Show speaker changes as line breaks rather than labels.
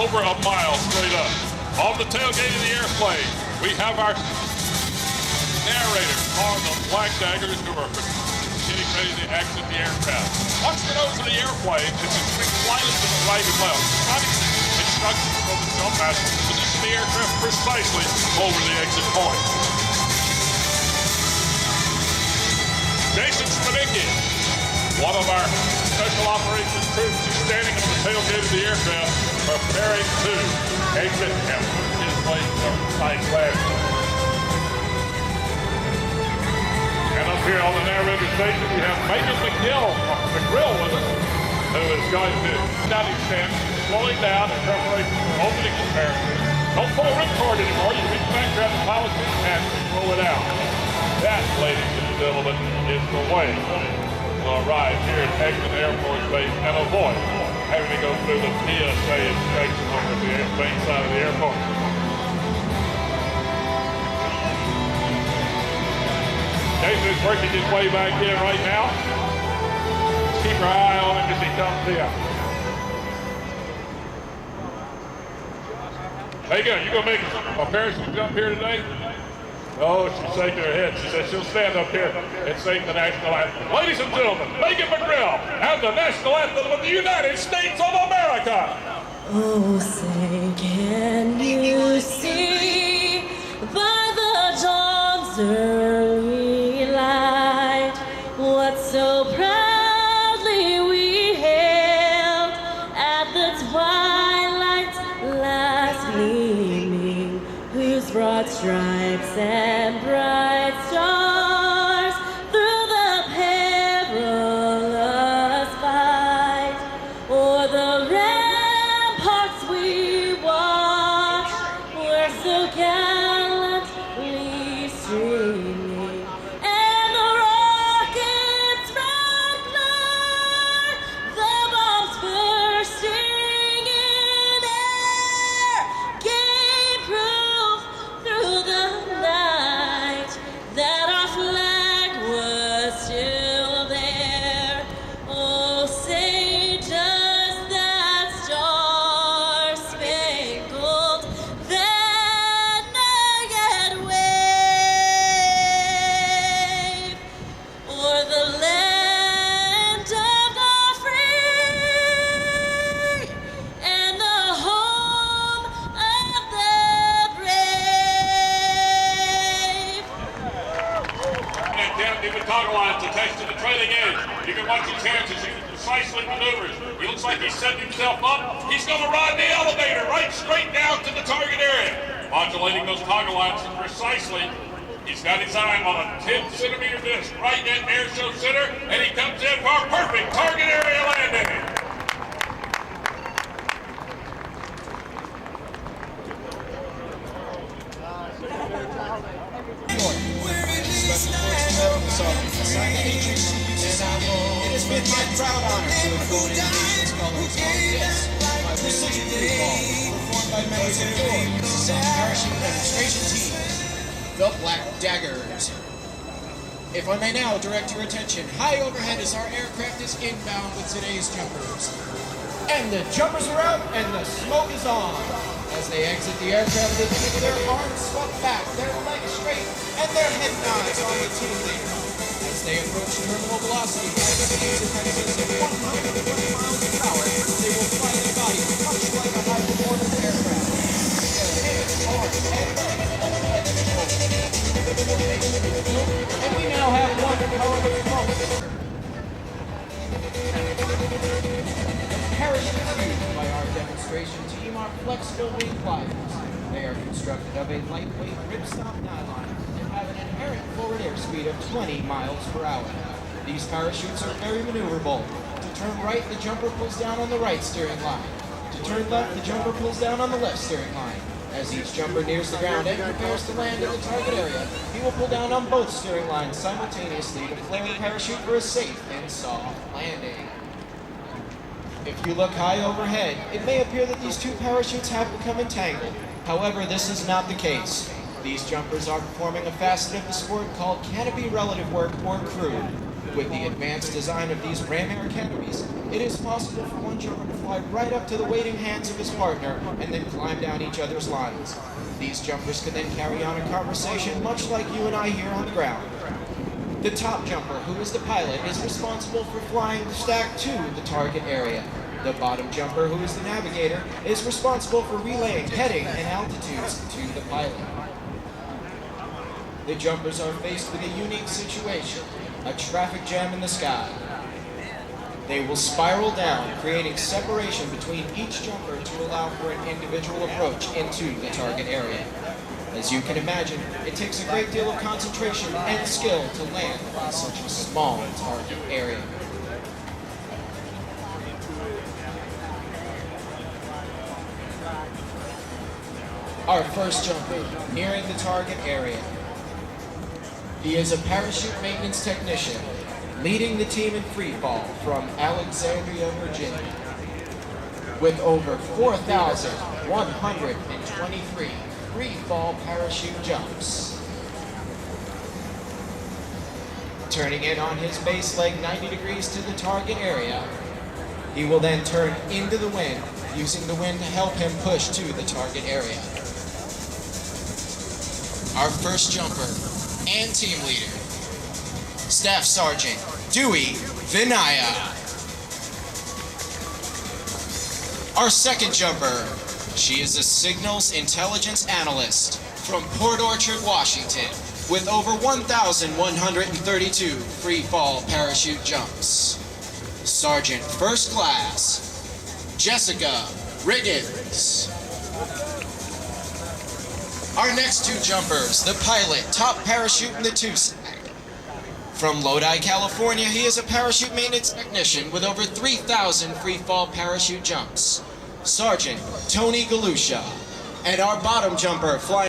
over a mile straight up. On the tailgate of the airplane, we have our narrator on the Black Daggers who are getting ready to exit the aircraft. Watch the nose of the airplane as it swings slightly to the right and left. Instructions from the jump master to position the aircraft precisely over the exit point. Jason Spanicki, one of our special operations troops, is standing at the tailgate of the aircraft preparing to exit and put his way to side left. And up here on the narrator station, we have Megan McGrill with us, who is going to not extend, slowing down in preparation for opening the parachute. Don't pull a ripcord anymore. You reach back, grab the pilot's and roll it out. That, ladies and gentlemen, is the way to arrive here at Eglin Air Force Base and avoid having to go through the TSA inspection over the main side of the airport. Jason is working his way back in right now. Keep our eye on him as he comes in. Hey, good. You gonna make a parachute jump here today? Oh, she's shaking her head. She said she'll stand up here and sing the national anthem. Ladies and gentlemen, Megan McGrill and the national anthem of the United States of America.
Oh, say, can you see by the dawn's early light what so proudly we hailed at the twilight's last gleaming, whose broad stripes and bright stars through the perilous fight o'er the ramparts we watched were so gallantly streaming, and the rockets from fire, the bombs bursting in air, gave proof through the night that our flag was still there. Oh, say does that star-spangled banner yet wave o'er the land of the free and the home of the brave?
And down the toggle lines attached to the trailing edge. You can watch his hands as he precisely maneuvers. He looks like he's setting himself up. He's going to ride the elevator right straight down to the target area. Modulating those toggle lines precisely. He's got his eye on a 10-centimeter disc right at Airshow Center, and he comes in for a perfect target area landing.
It has been my proud honor to afford Nation's colors on this, my precision free ball, performed by members of the parachute demonstration team, the Black Daggers. If I may now direct your attention, high overhead as our aircraft is inbound with today's jumpers. And the jumpers are out and the smoke is on. As they exit the aircraft, they keep their arms swept back, their legs straight, and their head nods on the team leader. As they approach terminal velocity, at speeds of 120 miles per hour, they will fly their body much like a high-performance aircraft. Their hands, arms, and legs all at the control. And we now have one powerful smoke. Parachutes used by our demonstration team are flexible wing gliders. They are constructed of a lightweight ripstop nylon and have an inherent forward airspeed of 20 miles per hour. These parachutes are very maneuverable. To turn right, the jumper pulls down on the right steering line. To turn left, the jumper pulls down on the left steering line. As each jumper nears the ground and prepares to land in the target area, he will pull down on both steering lines simultaneously to flare the parachute for a safe and soft landing. If you look high overhead, it may appear that these two parachutes have become entangled. However, this is not the case. These jumpers are performing a facet of the sport called canopy relative work or crew. With the advanced design of these ram air canopies, it is possible for one jumper to fly right up to the waiting hands of his partner and then climb down each other's lines. These jumpers can then carry on a conversation much like you and I here on the ground. The top jumper, who is the pilot, is responsible for flying the stack to the target area. The bottom jumper, who is the navigator, is responsible for relaying heading and altitudes to the pilot. The jumpers are faced with a unique situation, a traffic jam in the sky. They will spiral down, creating separation between each jumper to allow for an individual approach into the target area. As you can imagine, it takes a great deal of concentration and skill to land on such a small target area. Our first jumper, nearing the target area. He is a parachute maintenance technician, leading the team in free fall from Alexandria, Virginia. With over 4,123 free fall parachute jumps. Turning in on his base leg 90 degrees to the target area, he will then turn into the wind, using the wind to help him push to the target area. Our first jumper and team leader, Staff Sergeant Dewey Vinaya. Our second jumper, she is a signals intelligence analyst from Port Orchard, Washington, with over 1,132 free fall parachute jumps. Sergeant First Class Jessica Riggins. Our next two jumpers, the pilot, top parachute in the two stack. From Lodi, California, he is a parachute maintenance technician with over 3,000 free fall parachute jumps. Sergeant Tony Galusha. And our bottom jumper, flying